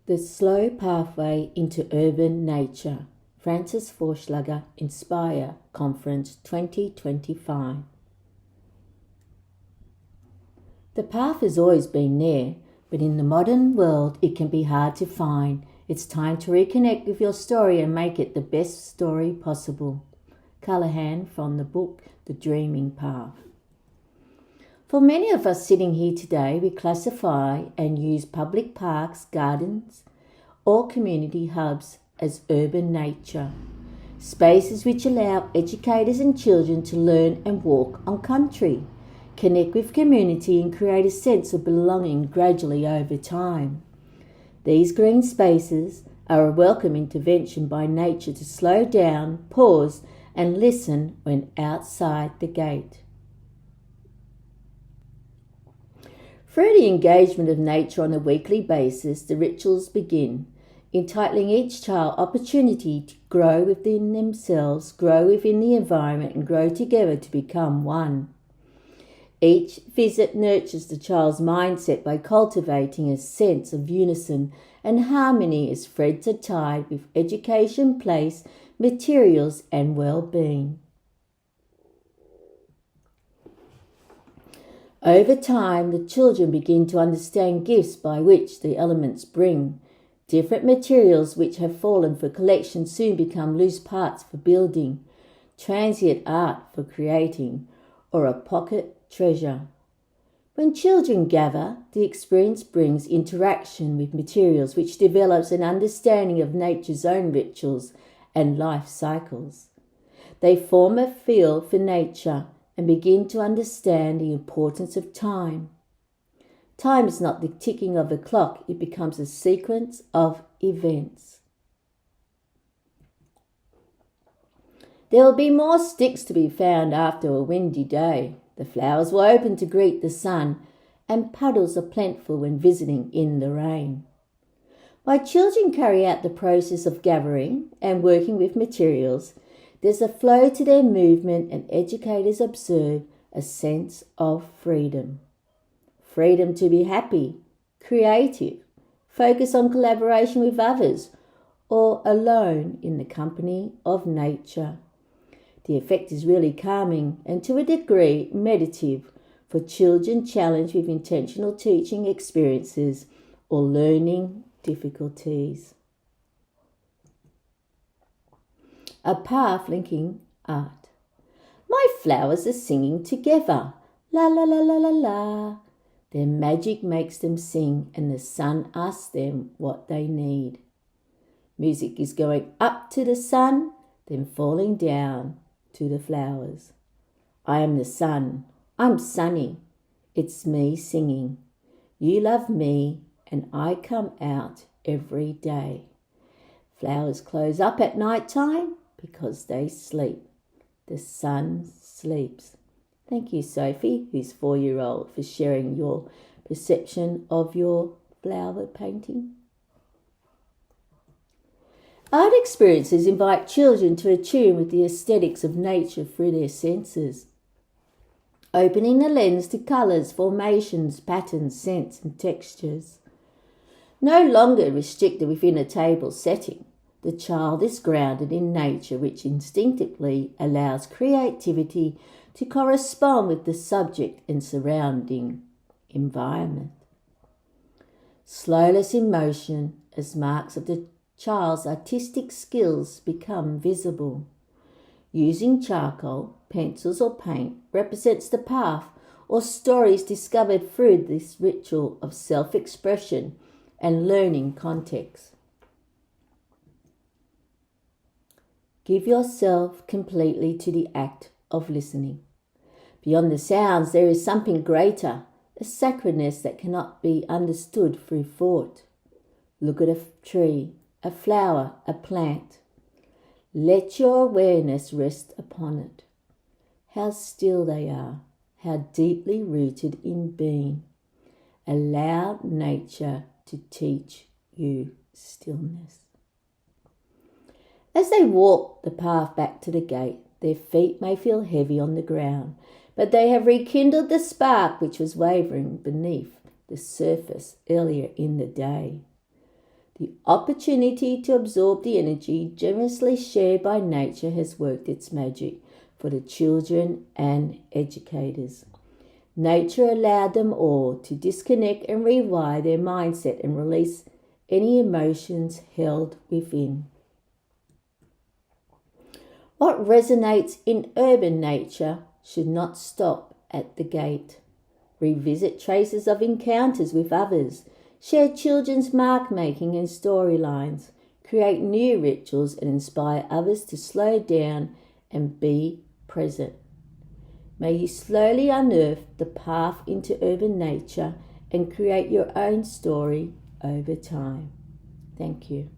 The Slow Pathway into Urban Nature, Francis Forschlager Inspire Conference 2025. The path has always been there, but in the modern world it can be hard to find. It's time to reconnect with your story and make it the best story possible. Callahan from the book The Dreaming Path. For many of us sitting here today, we classify and use public parks, gardens, or community hubs as urban nature, spaces which allow educators and children to learn and walk on country, connect with community and create a sense of belonging gradually over time. These green spaces are a welcome intervention by nature to slow down, pause, and listen when outside the gate. Through the engagement of nature on a weekly basis, the rituals begin, entitling each child opportunity to grow within themselves, grow within the environment, and grow together to become one. Each visit nurtures the child's mindset by cultivating a sense of unison and harmony as threads are tied with education, place, materials, and well-being. Over time, the children begin to understand gifts by which the elements bring. Different materials which have fallen for collection soon become loose parts for building, transient art for creating, or a pocket treasure. When children gather, the experience brings interaction with materials which develops an understanding of nature's own rituals and life cycles. They form a feel for nature and begin to understand the importance of time. Time is not the ticking of a clock, it becomes a sequence of events. There will be more sticks to be found after a windy day. The flowers will open to greet the sun, and puddles are plentiful when visiting in the rain. While children carry out the process of gathering and working with materials, there's a flow to their movement, and educators observe a sense of freedom. Freedom to be happy, creative, focus on collaboration with others, or alone in the company of nature. The effect is really calming and to a degree meditative for children challenged with intentional teaching experiences or learning difficulties. A path linking art. My flowers are singing together. La la la la la la. Their magic makes them sing, and the sun asks them what they need. Music is going up to the sun, then falling down to the flowers. I am the sun. I'm sunny. It's me singing. You love me, and I come out every day. Flowers close up at night time because they sleep. The sun sleeps. Thank you, Sophie, who's 4-year-old, for sharing your perception of your flower painting. Art experiences invite children to attune with the aesthetics of nature through their senses, opening the lens to colours, formations, patterns, scents and textures. No longer restricted within a table setting, the child is grounded in nature, which instinctively allows creativity to correspond with the subject and surrounding environment. Slowness in motion as marks of the child's artistic skills become visible. Using charcoal, pencils or paint represents the path or stories discovered through this ritual of self-expression and learning context. Give yourself completely to the act of listening. Beyond the sounds, there is something greater, a sacredness that cannot be understood through thought. Look at a tree, a flower, a plant. Let your awareness rest upon it. How still they are, how deeply rooted in being. Allow nature to teach you stillness. As they walk the path back to the gate, their feet may feel heavy on the ground, but they have rekindled the spark which was wavering beneath the surface earlier in the day. The opportunity to absorb the energy generously shared by nature has worked its magic for the children and educators. Nature allowed them all to disconnect and rewire their mindset and release any emotions held within. What resonates in urban nature should not stop at the gate. Revisit traces of encounters with others. Share children's mark making and storylines. Create new rituals and inspire others to slow down and be present. May you slowly unearth the path into urban nature and create your own story over time. Thank you.